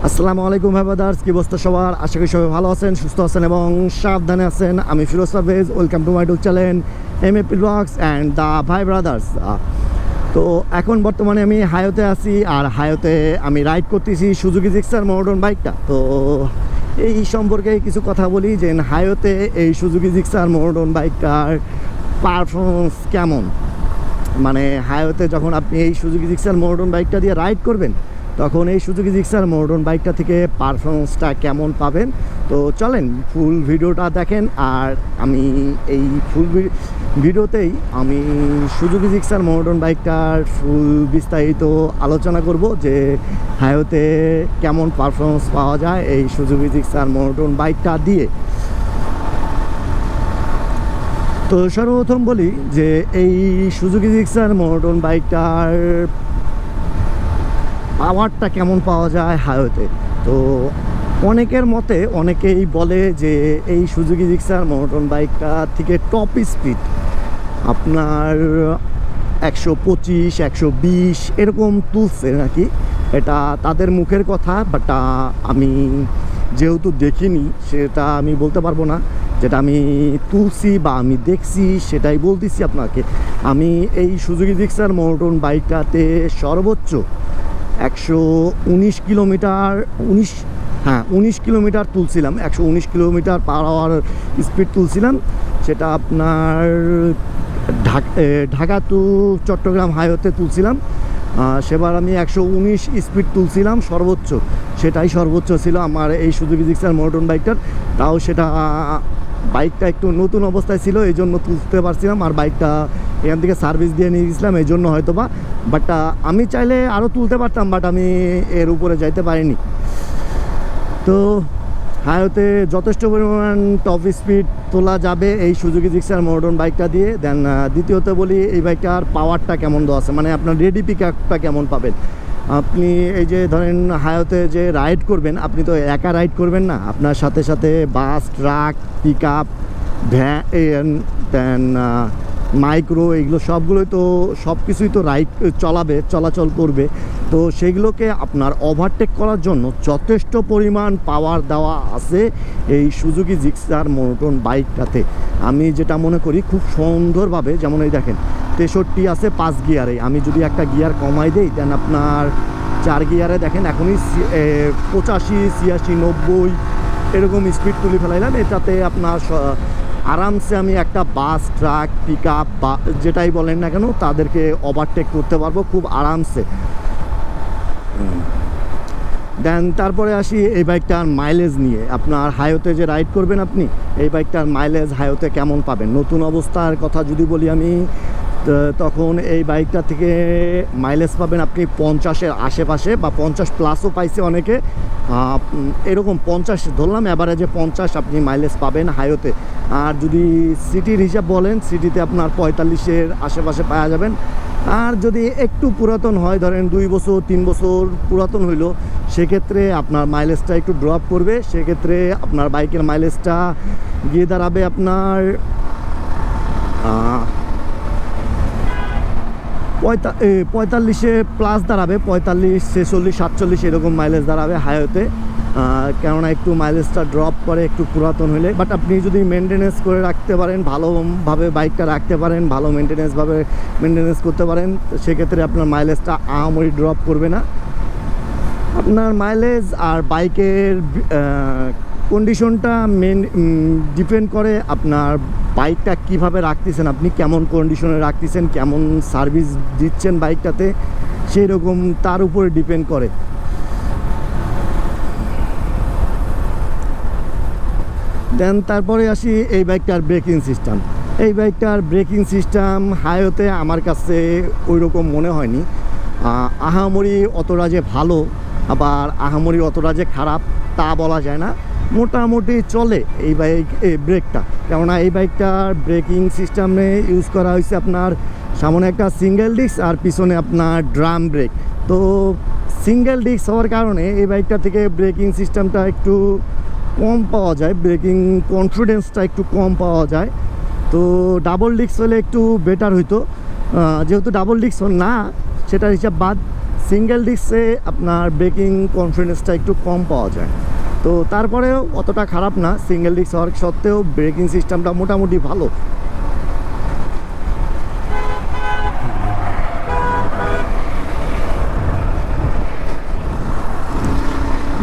আসসালামু আলাইকুম ভাই ব্রাদার্স, কি অবস্থা সবার? আশা করি সবাই ভালো আছেন, সুস্থ আছেন এবং সাবধানে আছেন। আমি Firoz Parvez, welcome to my YouTube channel MAP blogs and the Bhai brothers. তো এখন বর্তমানে আমি হায়োতে আছি, আর হায়োতে আমি রাইড করতেছি সুজুকি জিক্সার মডার্ন বাইকটা। তো এই সম্পর্কে কিছু কথা বলি যে হায়োতে এই সুজুকি জিক্সার মডার্ন বাইকটার পারফরমেন্স কেমন। মানে হায়োতে যখন আপনি এই সুজুকি জিক্সার মডার্ন বাইকটা দিয়ে রাইড করবেন, তখন এই সুজুকি জিক্সার মডার্ন বাইকটা থেকে পারফরমেন্সটা কেমন পাবেন। তো চলেন ফুল ভিডিওটা দেখেন। আর আমি এই ফুল ভিডিওতেই আমি সুজুকি জিক্সার মডার্ন বাইকটার ফুল বিস্তারিত আলোচনা করব যে হায়োতে কেমন পারফরমেন্স পাওয়া যায় এই সুজুকি জিক্সার মডার্ন বাইকটা দিয়ে। তো সর্বপ্রথম বলি যে এই সুজুকি জিক্সার মডার্ন বাইকটার পাওয়ারটা কেমন পাওয়া যায় হায়োতে। তো অনেকের মতে অনেকেই বলে যে এই সুজুকি জিক্সার মডার্ন বাইকটা থেকে টপ স্পিড আপনার 125 120 এরকম তুলছে নাকি। এটা তাদের মুখের কথা, বাট আমি যেহেতু দেখিনি সেটা আমি বলতে পারবো না। যেটা আমি তুলছি বা আমি দেখছি সেটাই বলতেছি আপনাকে। আমি এই সুজুকি জিক্সার মডার্ন বাইকটাতে সর্বোচ্চ 119 কিলোমিটার 19 কিলোমিটার তুলছিলাম। 119 কিলোমিটার পার আওয়ার স্পিড তুলছিলাম। সেটা আপনার ঢাকা টু চট্টগ্রাম হাইওয়েতে তুলছিলাম। সেবার আমি 119 স্পিড তুলছিলাম সর্বোচ্চ। সেটাই সর্বোচ্চ ছিল আমার এই সুজুকি জিক্সার মডার্ন বাইকটার। তাও সেটা বাইকটা একটু নতুন অবস্থায় ছিল, এই জন্য তুলতে পারছিলাম। আর বাইকটা এখান থেকে সার্ভিস দিয়ে নিয়ে গেছিলাম, এই জন্য হয়তো বা। বাট আমি চাইলে আরও তুলতে পারতাম, বাট আমি এর উপরে যাইতে পারিনি। তো হাইওতে যথেষ্ট পরিমাণ টপ স্পিড তোলা যাবে এই সুজুকি জিক্সার মডার্ন বাইকটা দিয়ে। দেন দ্বিতীয়ত বলি এই বাইকটার পাওয়ারটা কেমন দেওয়া আছে, মানে আপনার রেডি পিক আপটা কেমন পাবেন। আপনি এই যে ধরেন হাইওতে যে রাইড করবেন, আপনি তো একা রাইড করবেন না, আপনার সাথে সাথে বাস, ট্রাক, পিক আপ, ভ্যান, দেন মাইক্রো, এগুলো সবগুলোই তো সব কিছুই তো রাইড চলাচল করবে। তো সেগুলোকে আপনার ওভারটেক করার জন্য যথেষ্ট পরিমাণ পাওয়ার দেওয়া আছে এই সুজুকি জিক্সার মডার্ন বাইকটাতে। আমি যেটা মনে করি খুব সুন্দরভাবে, যেমন এই দেখেন 63 আছে 5 গিয়ারে। আমি যদি একটা গিয়ার কমাই দিই, দেন আপনার 4 গিয়ারে দেখেন এখনই 85 86 90 এরকম স্পিড তুলে ফেলাইলাম। এটাতে আপনার আরামসে আমি একটা বাস, ট্রাক, পিক আপ বা যেটাই বলেন না কেন তাদেরকে ওভারটেক করতে পারবো খুব আরামসে। দেন তারপরে আসি এই বাইকটার মাইলেজ নিয়ে। আপনার হাইওতে যে রাইড করবেন আপনি, এই বাইকটার মাইলেজ হাইওতে কেমন পাবেন। নতুন অবস্থার কথা যদি বলি আমি, তখন এই বাইকটা থেকে মাইলেজ পাবেন আপনি 50-এর আশেপাশে, বা 50 প্লাসও পাইছে অনেকে। এরকম 50 ধরলাম, অ্যাভারেজে 50 আপনি মাইলেজ পাবেন হাইওতে। আর যদি সিটির হিসাব বলেন, সিটিতে আপনার 45-এর আশেপাশে পাওয়া যাবেন। আর যদি একটু পুরাতন হয়, ধরেন 2 বছর 3 বছর পুরাতন হইলো, সেক্ষেত্রে আপনার মাইলেজটা একটু ড্রপ করবে। সেক্ষেত্রে আপনার বাইকের মাইলেজটা গিয়ে দাঁড়াবে আপনার 45-এ প্লাস দাঁড়াবে, 45 46 47 এরকম মাইলেজ দাঁড়াবে হাইওতে। কেননা একটু মাইলেজটা ড্রপ করে একটু পুরাতন হলে। বাট আপনি যদি মেনটেনেন্স করে রাখতে পারেন, ভালোভাবে বাইকটা রাখতে পারেন, ভালো মেনটেনেন্স করতে পারেন, সেক্ষেত্রে আপনার মাইলেজটা আহামরি ড্রপ করবে না। আপনার মাইলেজ আর বাইকের কন্ডিশনটা ডিপেন্ড করে আপনার বাইকটা কিভাবে রাখতেছেন, আপনি কেমন কন্ডিশনে রাখতেছেন, কেমন সার্ভিস দিচ্ছেন বাইকটাতে, সেই রকম তার উপরে ডিপেন্ড করে। দেন তারপরে আসি এই বাইকটার ব্রেকিং সিস্টেম। এই বাইকটার ব্রেকিং সিস্টেম হাইওতে আমার কাছে ওই রকম মনে হয়নি। আহামরি অতটা যে ভালো, আবার আহামরি অতটা যে খারাপ তা বলা যায় না, মোটামুটি চলে এই ব্রেকটা। কেননা এই বাইকটার ব্রেকিং সিস্টেমে ইউজ করা হয়েছে আপনার সামনে একটা সিঙ্গেল ডিস্ক আর পিছনে আপনার ড্রাম ব্রেক। তো সিঙ্গেল ডিস্ক হওয়ার কারণে এই বাইকটা থেকে ব্রেকিং সিস্টেমটা একটু কম পাওয়া যায়, ব্রেকিং কনফিডেন্সটা একটু কম পাওয়া যায়। তো ডাবল ডিস্ক হলে একটু বেটার হইতো। যেহেতু ডাবল ডিস্ক না, সেটার হিসাব বাদ, সিঙ্গেল ডিস্কে আপনার ব্রেকিং কনফিডেন্সটা একটু কম পাওয়া যায়। তো তারপরেও অতটা খারাপ না, সিঙ্গেল ডিস্ক হওয়ার সত্ত্বেও ব্রেকিং সিস্টেমটা মোটামুটি ভালো।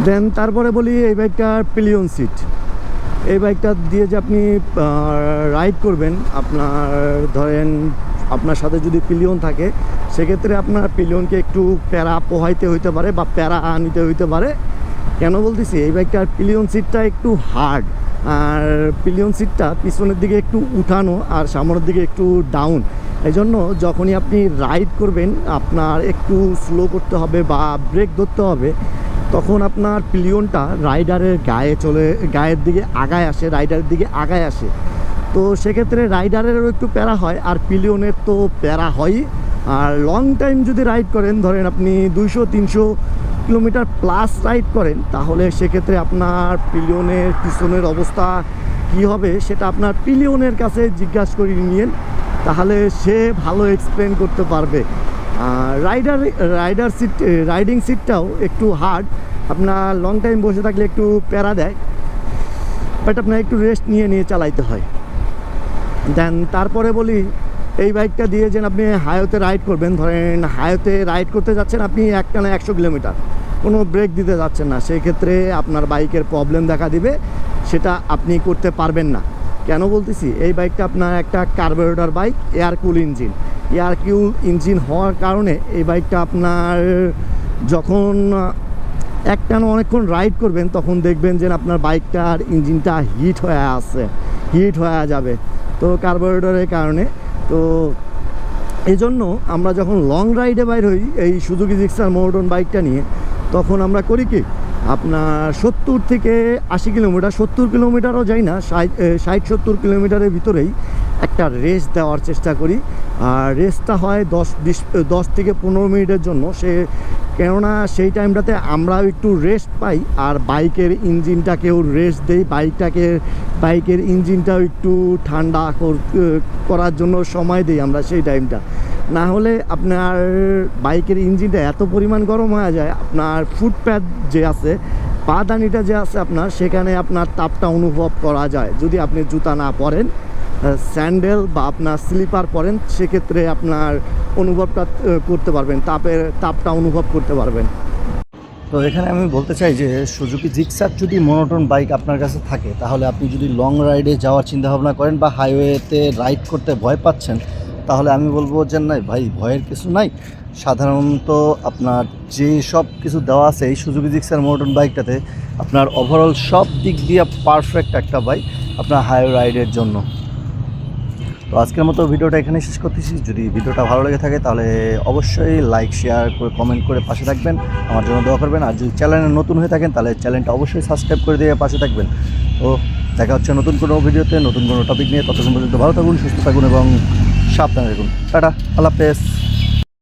দেন তারপরে বলি এই বাইকটার পিলিয়ন সিট। এই বাইকটা দিয়ে যে আপনি রাইড করবেন, আপনার ধরেন আপনার সাথে যদি পিলিয়ন থাকে সেক্ষেত্রে আপনার পিলিয়নকে একটু প্যারা পোহাইতে হইতে পারে বা প্যারা নিতে হইতে পারে। কেন বলতেছি, এই বাইকটার পিলিয়ন সিটটা একটু হার্ড, আর পিলিয়ন সিটটা পিছনের দিকে একটু উঠানো আর সামনের দিকে একটু ডাউন। এই জন্য যখনই আপনি রাইড করবেন আপনার একটু স্লো করতে হবে বা ব্রেক ধরতে হবে, তখন আপনার পিলিয়নটা রাইডারের গায়ের দিকে আগায় আসে, রাইডারের দিকে আগায় আসে। তো সেক্ষেত্রে রাইডারেরও একটু প্যারা হয় আর পিলিয়নের তো প্যারা হয়ই। আর লং টাইম যদি রাইড করেন, ধরেন আপনি 200-300 কিলোমিটার প্লাস রাইড করেন, তাহলে সেক্ষেত্রে আপনার পিলিয়নের পিছনের অবস্থা কী হবে সেটা আপনার পিলিয়নের কাছে জিজ্ঞাসা করে নিয়েন, তাহলে সে ভালো এক্সপ্লেন করতে পারবে। রাইডিং সিটটাও একটু হার্ড, আপনার লং টাইম বসে থাকলে একটু প্যারা দেয়, বাট আপনার একটু রেস্ট নিয়ে চালাইতে হয়। দেন তারপরে বলি এই বাইকটা দিয়ে যেন আপনি হাইওয়েতে রাইড করবেন, ধরেন হাইওয়েতে রাইড করতে যাচ্ছেন আপনি একটানা 100 কিলোমিটার, কোনো ব্রেক দিতে যাচ্ছেন না, সেই ক্ষেত্রে আপনার বাইকের প্রবলেম দেখা দিবে, সেটা আপনি করতে পারবেন না। কেন বলতেছি, এই বাইকটা আপনার একটা কার্বোরেটর বাইক, এয়ার কুল ইঞ্জিন হওয়ার কারণে এই বাইকটা আপনার যখন একটানা অনেকক্ষণ রাইড করবেন তখন দেখবেন যে আপনার বাইকটার ইঞ্জিনটা হিট হয়ে যাবে, তো কার্বোরেটরের কারণে। তো এই জন্য আমরা যখন লং রাইডে বাইর হই এই সুজুকি জিক্সার মোনোটন বাইকটা নিয়ে, তখন আমরা করি কি, আপনার 70 থেকে 80 কিলোমিটার, 70 কিলোমিটারও যাই না, 60-70 কিলোমিটারের ভিতরেই একটা রেস দেওয়ার চেষ্টা করি। আর রেসটা হয় 10 থেকে 15 মিনিটের জন্য, কেননা সেই টাইমটাতে আমরাও একটু রেস্ট পাই আর বাইকের ইঞ্জিনটাকেও রেস্ট দেই, বাইকের ইঞ্জিনটাও একটু ঠান্ডা করার জন্য সময় দিই আমরা সেই টাইমটা। না হলে আপনার বাইকের ইঞ্জিনটা এত পরিমাণ গরম হয়ে যায়, আপনার ফুটপ্যাড যে আছে, পাদানিটা যে আছে আপনার, সেখানে আপনার তাপটা অনুভব করা যায়। যদি আপনি জুতা না পরেন, স্যান্ডেল বা আপনার স্লিপার পরেন, সেক্ষেত্রে আপনার অনুভবটা করতে পারবেন, তাপটা অনুভব করতে পারবেন। তো এখানে আমি বলতে চাই যে সুজুকি জিক্সার যদি মোনোটোন বাইক আপনার কাছে থাকে, তাহলে আপনি যদি লং রাইডে যাওয়ার চিন্তাভাবনা করেন বা হাইওয়েতে রাইড করতে ভয় পাচ্ছেন, তাহলে আমি বলবো যে নাই ভাই, ভয়ের কিছু নাই। সাধারণত আপনার যে সব কিছু দেওয়া আছে এই সুজুকি জিক্সার মোনোটোন বাইকটাতে, আপনার ওভারঅল সব দিক দিয়ে পারফেক্ট একটা বাইক আপনার হাইওয়ে রাইডের জন্য। তো আজকের মতো ভিডিওটা এখানে শেষ করতেছি। যদি ভিডিওটা ভালো লেগে থাকে তাহলে অবশ্যই লাইক, শেয়ার করে, কমেন্ট করে পাশে থাকবেন, আমার জন্য দোয়া করবেন। আর যদি চ্যানেলে নতুন হয়ে থাকেন তাহলে চ্যানেলটা অবশ্যই সাবস্ক্রাইব করে দিয়ে পাশে থাকবেন। তো দেখা হচ্ছে নতুন কোনো ভিডিওতে, নতুন কোনো টপিক নিয়ে। ততক্ষণ পর্যন্ত ভালো থাকুন, সুস্থ থাকুন এবং সাবধানে থাকুন। টাটা, আল্লাহ হাফেজ।